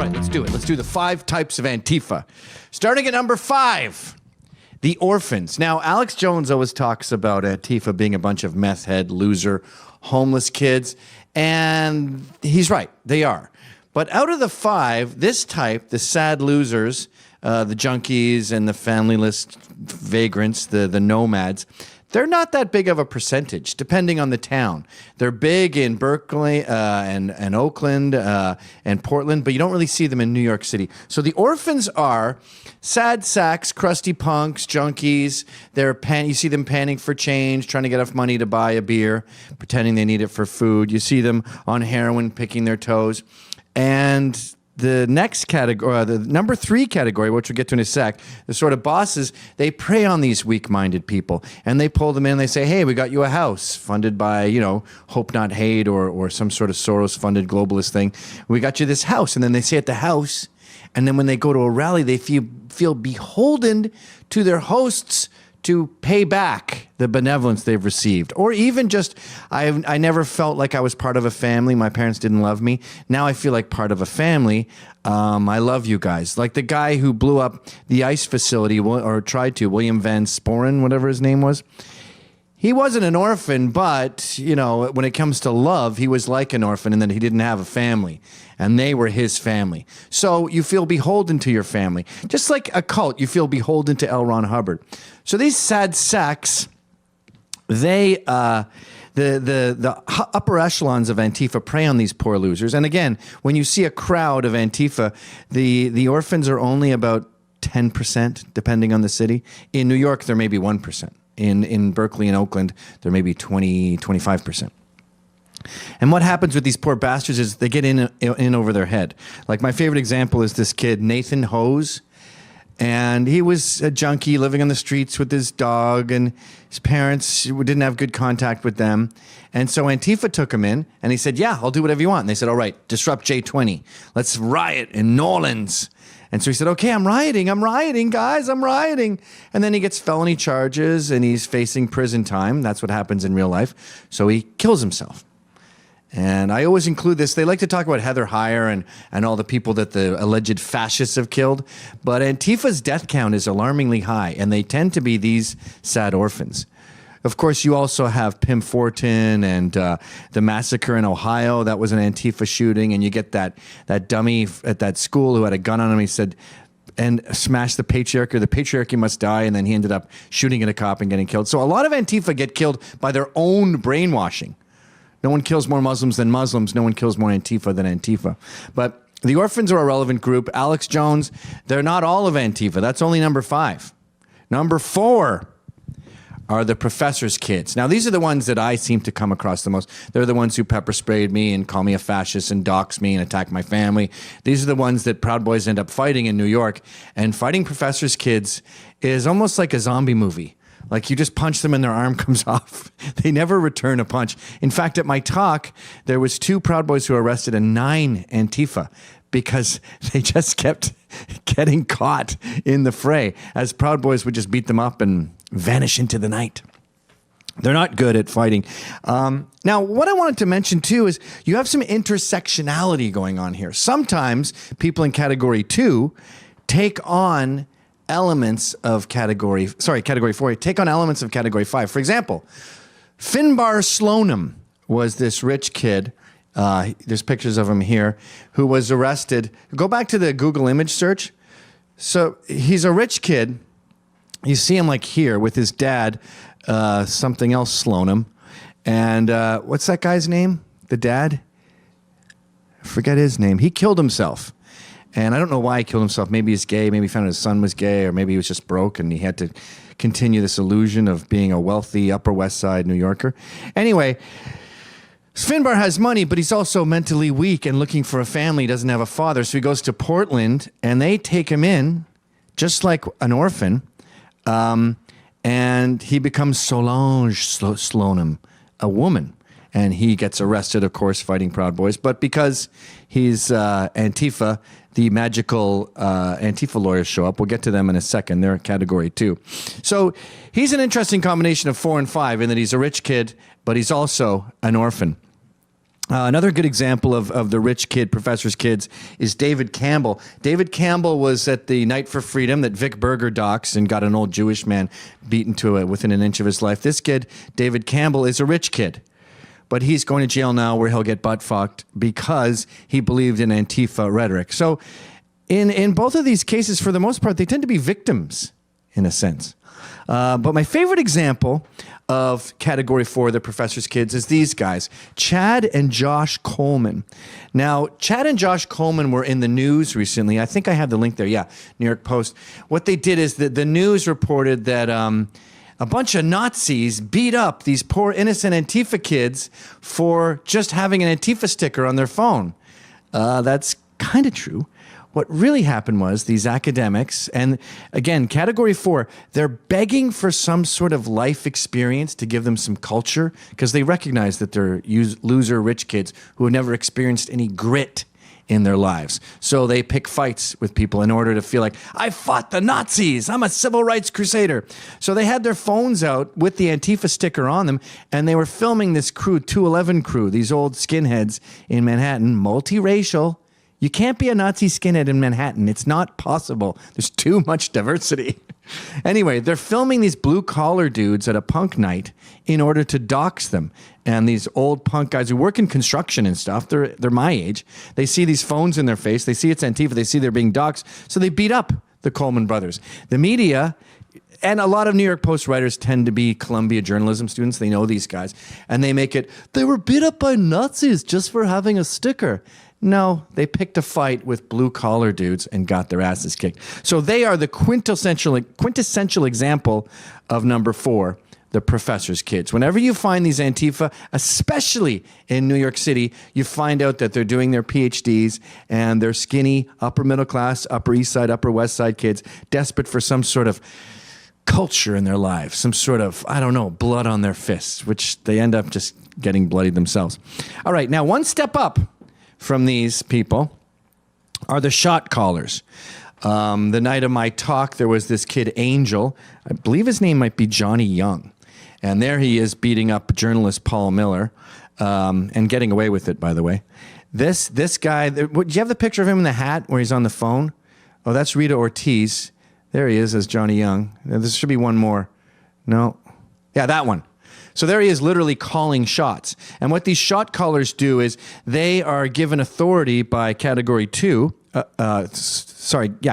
right, let's do it. Let's do the 5 types of Antifa. Starting at number 5, the orphans. Now, Alex Jones always talks about Antifa being a bunch of meth head, loser, homeless kids, and he's right, they are. But out of the 5, this type, the sad losers, the junkies and the familyless vagrants, the nomads, they're not that big of a percentage, depending on the town. They're big in Berkeley and Oakland and Portland, but you don't really see them in New York City. So the orphans are sad sacks, crusty punks, junkies. You see them panning for change, trying to get enough money to buy a beer, pretending they need it for food. You see them on heroin, picking their toes. And the next category, the number 3 category, which we'll get to in a sec, the sort of bosses, they prey on these weak-minded people. And they pull them in and they say, hey, we got you a house funded by, Hope Not Hate or some sort of Soros-funded globalist thing. We got you this house. And then they stay at the house. And then when they go to a rally, they feel beholden to their hosts to pay back the benevolence they've received. Or even just, I never felt like I was part of a family. My parents didn't love me. Now I feel like part of a family. I love you guys. Like the guy who blew up the ICE facility, or tried to, William Van Sporen, whatever his name was. He wasn't an orphan, but, when it comes to love, he was like an orphan in that he didn't have a family, and they were his family. So you feel beholden to your family. Just like a cult, you feel beholden to L. Ron Hubbard. So these sad sacks, they, the upper echelons of Antifa prey on these poor losers. And again, when you see a crowd of Antifa, the orphans are only about 10%, depending on the city. In New York, there may be 1%. In Berkeley and Oakland, there may be 25%. And what happens with these poor bastards is they get in over their head. Like my favorite example is this kid, Nathan Hose. And he was a junkie living on the streets with his dog, and his parents didn't have good contact with them. And so Antifa took him in, and he said, yeah, I'll do whatever you want. And they said, all right, disrupt J20. Let's riot in New Orleans. And so he said, okay, I'm rioting, guys, I'm rioting. And then he gets felony charges, and he's facing prison time. That's what happens in real life. So he kills himself. And I always include this. They like to talk about Heather Heyer and all the people that the alleged fascists have killed. But Antifa's death count is alarmingly high, and they tend to be these sad orphans. Of course, you also have Pim Fortin and the massacre in Ohio. That was an Antifa shooting, and you get that dummy at that school who had a gun on him. He said, and smashed the patriarchy. The patriarchy must die, and then he ended up shooting at a cop and getting killed. So a lot of Antifa get killed by their own brainwashing. No one kills more Muslims than Muslims. No one kills more Antifa than Antifa. But the orphans are a relevant group. Alex Jones, they're not all of Antifa. That's only number 5. Number 4 are the professor's kids. Now, these are the ones that I seem to come across the most. They're the ones who pepper sprayed me and call me a fascist and dox me and attack my family. These are the ones that Proud Boys end up fighting in New York. And fighting professor's kids is almost like a zombie movie. Like you just punch them and their arm comes off. They never return a punch. In fact, at my talk, there was 2 Proud Boys who were arrested and 9 Antifa because they just kept getting caught in the fray as Proud Boys would just beat them up and vanish into the night. They're not good at fighting. Now, what I wanted to mention too is you have some intersectionality going on here. Sometimes people in category 2 take on elements of category 4, take on elements of category 5. For example, Finbar Slonim was this rich kid, there's pictures of him here, who was arrested. Go back to the Google image search. So he's a rich kid. You see him like here with his dad, something else Slonim. And what's that guy's name? The dad? I forget his name. He killed himself. And I don't know why he killed himself. Maybe he's gay. Maybe he found out his son was gay. Or maybe he was just broke and he had to continue this illusion of being a wealthy Upper West Side New Yorker. Anyway, Finbar has money, but he's also mentally weak and looking for a family. He doesn't have a father. So he goes to Portland and they take him in just like an orphan. And he becomes Solange Slonim, a woman. And he gets arrested, of course, fighting Proud Boys. But because he's Antifa, the magical Antifa lawyers show up. We'll get to them in a second. They're category 2. So he's an interesting combination of 4 and 5 in that he's a rich kid, but he's also an orphan. Another good example of the rich kid, professor's kids, is David Campbell. David Campbell was at the Night for Freedom that Vic Berger docs and got an old Jewish man beaten to it within an inch of his life. This kid, David Campbell, is a rich kid. But he's going to jail now where he'll get butt-fucked because he believed in Antifa rhetoric. So in both of these cases, for the most part, they tend to be victims, in a sense. But my favorite example of Category 4, the professor's kids, is these guys, Chad and Josh Coleman. Now, Chad and Josh Coleman were in the news recently. I think I have the link there. Yeah, New York Post. What they did is the news reported that a bunch of Nazis beat up these poor innocent Antifa kids for just having an Antifa sticker on their phone. That's kind of true. What really happened was these academics, and again, Category 4, they're begging for some sort of life experience to give them some culture because they recognize that they're loser rich kids who have never experienced any grit in their lives. So they pick fights with people in order to feel like, I fought the Nazis, I'm a civil rights crusader. So they had their phones out with the Antifa sticker on them, and they were filming this crew, 211 crew, these old skinheads in Manhattan, multiracial. You can't be a Nazi skinhead in Manhattan. It's not possible. There's too much diversity. Anyway, they're filming these blue-collar dudes at a punk night in order to dox them. And these old punk guys who work in construction and stuff, they're my age. They see these phones in their face. They see it's Antifa. They see they're being doxed. So they beat up the Coleman brothers. The media, and a lot of New York Post writers tend to be Columbia journalism students. They know these guys. And they make it, they were beat up by Nazis just for having a sticker. No, they picked a fight with blue-collar dudes and got their asses kicked. So they are the quintessential example of number 4, the professor's kids. Whenever you find these Antifa, especially in New York City, you find out that they're doing their PhDs and they're skinny, upper middle class, upper east side, upper west side kids, desperate for some sort of culture in their lives, some sort of, I don't know, blood on their fists, which they end up just getting bloodied themselves. All right, now one step up from these people are the shot callers. The night of my talk, there was this kid, Angel. I believe his name might be Johnny Young. And there he is beating up journalist Paul Miller and getting away with it, by the way. This guy, do you have the picture of him in the hat where he's on the phone? Oh, that's Rita Ortiz. There he is as Johnny Young. There should be one more. No. Yeah, that one. So there he is literally calling shots. And what these shot callers do is they are given authority by Category 2.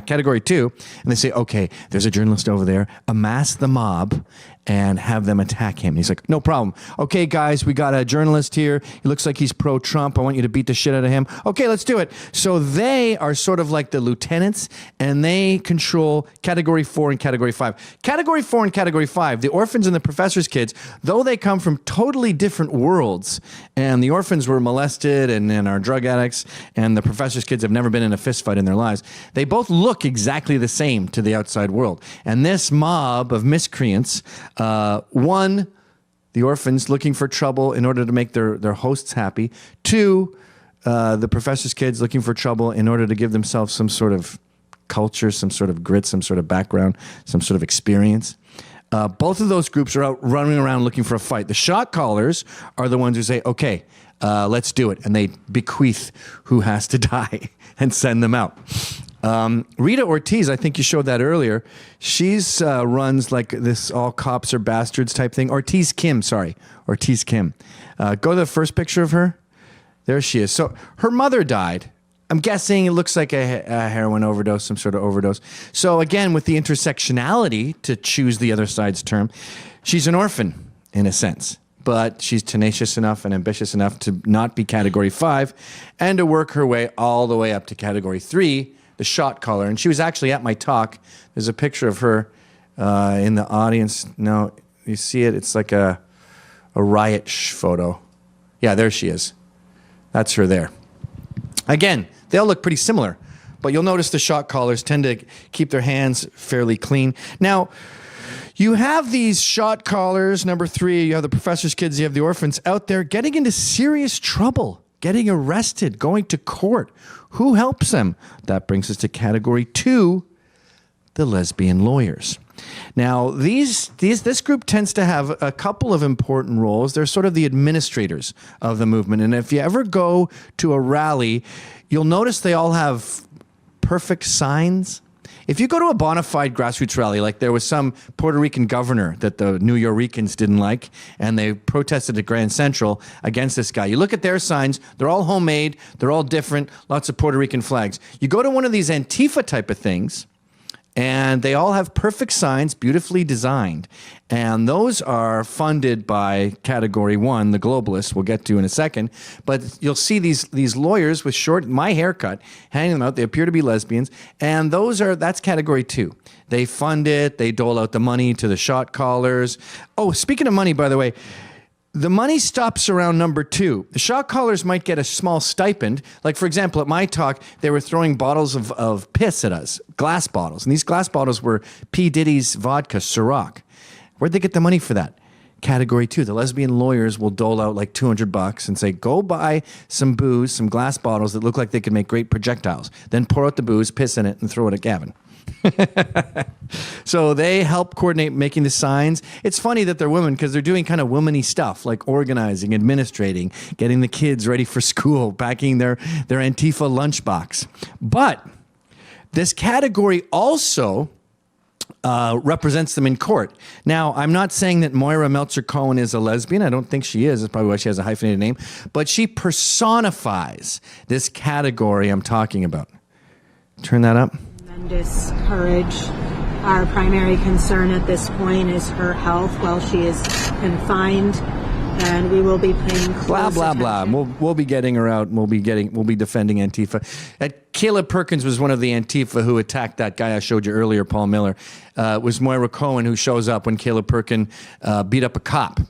Category 2. And they say, okay, there's a journalist over there. Amass the mob and have them attack him. And he's like, no problem. Okay, guys, we got a journalist here. He looks like he's pro-Trump. I want you to beat the shit out of him. Okay, let's do it. So they are sort of like the lieutenants, and they control Category 4 and Category 5. Category 4 and Category 5, the orphans and the professor's kids, though they come from totally different worlds, and the orphans were molested and are drug addicts, and the professor's kids have never been in a fist fight in their lives, they both look exactly the same to the outside world. And this mob of miscreants, one, the orphans looking for trouble in order to make their hosts happy. Two, the professor's kids looking for trouble in order to give themselves some sort of culture, some sort of grit, some sort of background, some sort of experience. Both of those groups are out running around looking for a fight. The shot callers are the ones who say, okay, let's do it. And they bequeath who has to die and send them out. Rita Ortiz, I think you showed that earlier. She's runs like this all cops are bastards type thing. Ortiz Kim. Go to the first picture of her. There she is. So her mother died. I'm guessing it looks like a heroin overdose, some sort of overdose. So again, with the intersectionality, to choose the other side's term, she's an orphan in a sense. But she's tenacious enough and ambitious enough to not be Category 5 and to work her way all the way up to Category 3, the shot caller. And she was actually at my talk. There's a picture of her in the audience. No, you see it? It's like a riot photo. Yeah, there she is. That's her there. Again, they all look pretty similar, but you'll notice the shot callers tend to keep their hands fairly clean. Now, you have these shot callers, number 3, you have the professor's kids, you have the orphans out there getting into serious trouble, getting arrested, going to court. Who helps them? That brings us to Category 2, the lesbian lawyers. Now, this group tends to have a couple of important roles. They're sort of the administrators of the movement. And if you ever go to a rally, you'll notice they all have perfect signs. If you go to a bona fide grassroots rally, like there was some Puerto Rican governor that the New Yorkers didn't like, and they protested at Grand Central against this guy. You look at their signs, they're all homemade, they're all different, lots of Puerto Rican flags. You go to one of these Antifa type of things, and they all have perfect signs, beautifully designed. And those are funded by Category 1, the globalists, we'll get to in a second. But you'll see these lawyers with my haircut, hanging them out. They appear to be lesbians. And that's Category 2. They fund it. They dole out the money to the shot callers. Oh, speaking of money, by the way, the money stops around number 2. The shot callers might get a small stipend. Like, for example, at my talk, they were throwing bottles of piss at us, glass bottles. And these glass bottles were P. Diddy's vodka, Ciroc. Where'd they get the money for that? Category 2. The lesbian lawyers will dole out like $200 and say, go buy some booze, some glass bottles that look like they could make great projectiles. Then pour out the booze, piss in it, and throw it at Gavin. So they help coordinate making the signs. It's funny that they're women because they're doing kind of womany stuff like organizing, administrating, getting the kids ready for school, packing their Antifa lunchbox. But this category also represents them in court. Now, I'm not saying that Moira Meltzer-Cohen is a lesbian. I don't think she is. That's probably why she has a hyphenated name. But she personifies this category I'm talking about. Turn that up. Tremendous courage. Our primary concern at this point is her health while she is confined, and we will be paying close blah blah attention. blah. We'll be getting her out. We'll be defending Antifa. Caleb Perkins was one of the Antifa who attacked that guy I showed you earlier, Paul Miller. It was Moira Cohen who shows up when Caleb Perkins beat up a cop,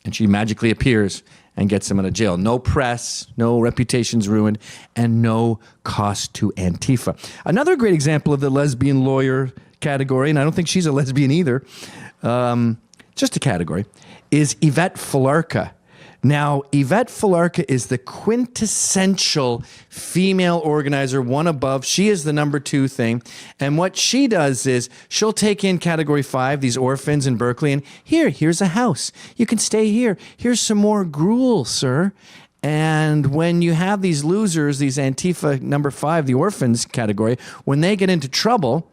and she magically appears and gets him out of jail. No press, no reputations ruined, and no cost to Antifa. Another great example of the lesbian lawyer category, and I don't think she's a lesbian either, just a category, is Yvette Falarka. Now, Yvette Falarka is the quintessential female organizer, one above. She is the number 2 thing. And what she does is she'll take in Category 5, these orphans in Berkeley, and here's a house. You can stay here. Here's some more gruel, sir. And when you have these losers, these Antifa number 5, the orphans category, when they get into trouble,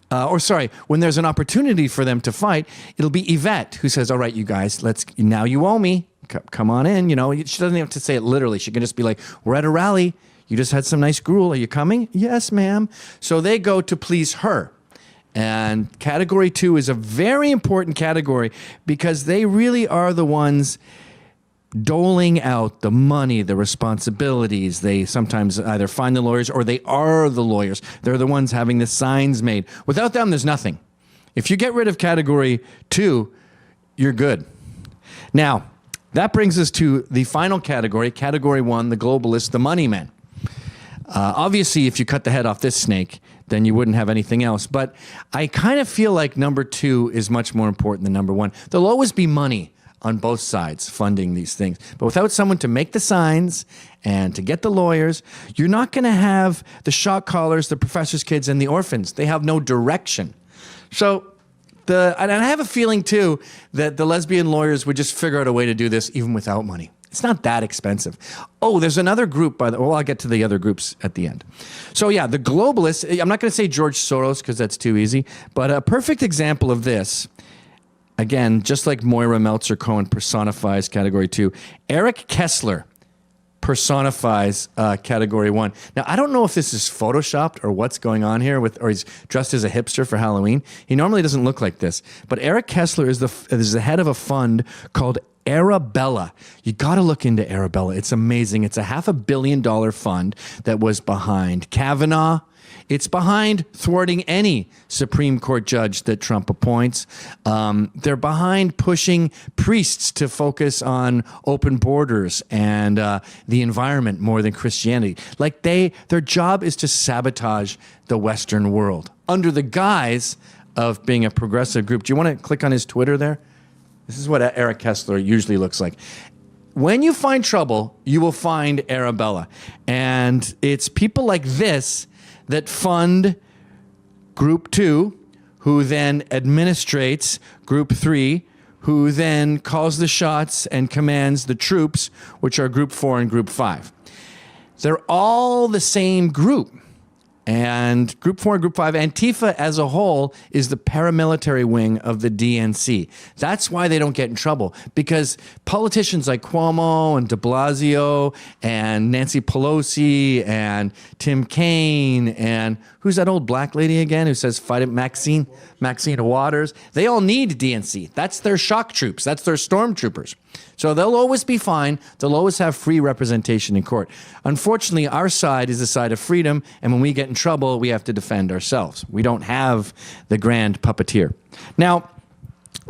when there's an opportunity for them to fight, it'll be Yvette who says, all right, you guys, now you owe me. Come on in. You know, she doesn't have to say it literally. She can just be like, we're at a rally. You just had some nice gruel. Are you coming? Yes, ma'am. So they go to please her. And Category 2 is a very important category because they really are the ones doling out the money, the responsibilities. They sometimes either find the lawyers or they are the lawyers. They're the ones having the signs made. Without them, there's nothing. If you get rid of Category 2, you're good. Now, that brings us to the final category, Category 1, the globalists, the money men. Obviously, if you cut the head off this snake, then you wouldn't have anything else. But I kind of feel like number 2 is much more important than number 1. There'll always be money on both sides funding these things. But without someone to make the signs and to get the lawyers, you're not going to have the shot callers, the professors' kids, and the orphans. They have no direction. So, and I have a feeling, too, that the lesbian lawyers would just figure out a way to do this even without money. It's not that expensive. Oh, there's another group, I'll get to the other groups at the end. So yeah, the globalists, I'm not going to say George Soros because that's too easy, but a perfect example of this, again, just like Moira Meltzer-Cohen personifies Category 2, Eric Kessler personifies Category 1. Now, I don't know if this is photoshopped or what's going on here, or he's dressed as a hipster for Halloween. He normally doesn't look like this. But Eric Kessler is the head of a fund called Arabella. You got to look into Arabella. It's amazing. It's a $500 million fund that was behind Kavanaugh. It's behind thwarting any Supreme Court judge that Trump appoints. They're behind pushing priests to focus on open borders and the environment more than Christianity. Like their job is to sabotage the Western world under the guise of being a progressive group. Do you want to click on his Twitter there? This is what Eric Kessler usually looks like. When you find trouble, you will find Arabella. And it's people like this that fund Group 2, who then administrates Group 3, who then calls the shots and commands the troops, which are Group 4 and Group 5. They're all the same group. And Group 4 and Group 5, Antifa as a whole is the paramilitary wing of the DNC. That's why they don't get in trouble, because politicians like Cuomo and de Blasio and Nancy Pelosi and Tim Kaine and who's that old black lady again who says fight it, Maxine Waters, they all need DNC. That's their shock troops. That's their stormtroopers. So they'll always be fine. They'll always have free representation in court. Unfortunately, our side is the side of freedom, and when we get in trouble, we have to defend ourselves. We don't have the grand puppeteer. Now,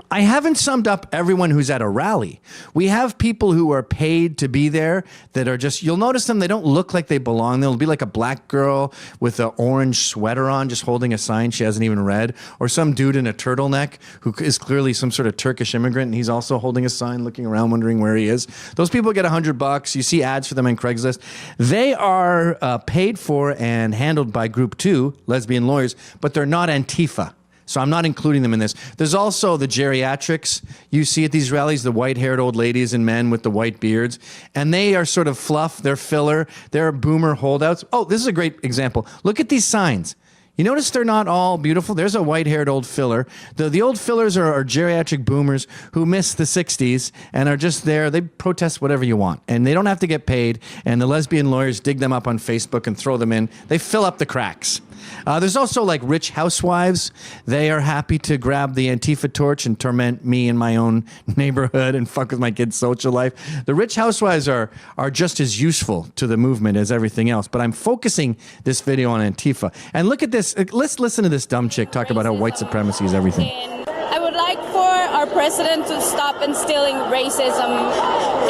I haven't summed up everyone who's at a rally. We have people who are paid to be there that are just, you'll notice them, they don't look like they belong. They'll be like a black girl with an orange sweater on, just holding a sign she hasn't even read, or some dude in a turtleneck who is clearly some sort of Turkish immigrant, and he's also holding a sign, looking around, wondering where he is. Those people get $100. You see ads for them on Craigslist. They are paid for and handled by Group 2, lesbian lawyers, but they're not Antifa. So I'm not including them in this. There's also the geriatrics you see at these rallies, the white-haired old ladies and men with the white beards. And they are sort of fluff. They're filler. They're boomer holdouts. Oh, this is a great example. Look at these signs. You notice they're not all beautiful. There's a white-haired old filler. The old fillers are geriatric boomers who miss the 60s and are just there. They protest whatever you want, and they don't have to get paid. And the lesbian lawyers dig them up on Facebook and throw them in. They fill up the cracks. There's also like rich housewives. They are happy to grab the Antifa torch and torment me in my own neighborhood and fuck with my kids' social life. The rich housewives are just as useful to the movement as everything else. But I'm focusing this video on Antifa. And look at this. Let's listen to this dumb chick talk about how white supremacy is everything. I would like for our president to stop instilling racism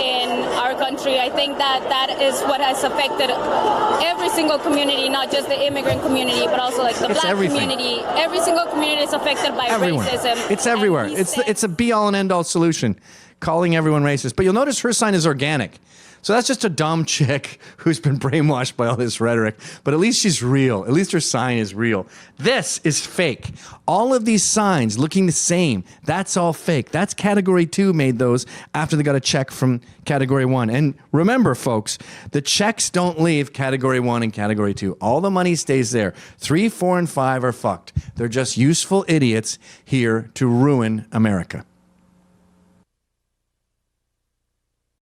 in our country. I think that is what has affected every single community, not just the immigrant community, but also like the black community. Every single community is affected by racism. It's everywhere. It's a be-all and end-all solution, calling everyone racist. But you'll notice her sign is organic. So that's just a dumb chick who's been brainwashed by all this rhetoric. But at least she's real. At least her sign is real. This is fake. All of these signs looking the same, that's all fake. That's Category 2 made those after they got a check from Category 1. And remember, folks, the checks don't leave Category 1 and Category 2. All the money stays there. 3, 4, and 5 are fucked. They're just useful idiots here to ruin America.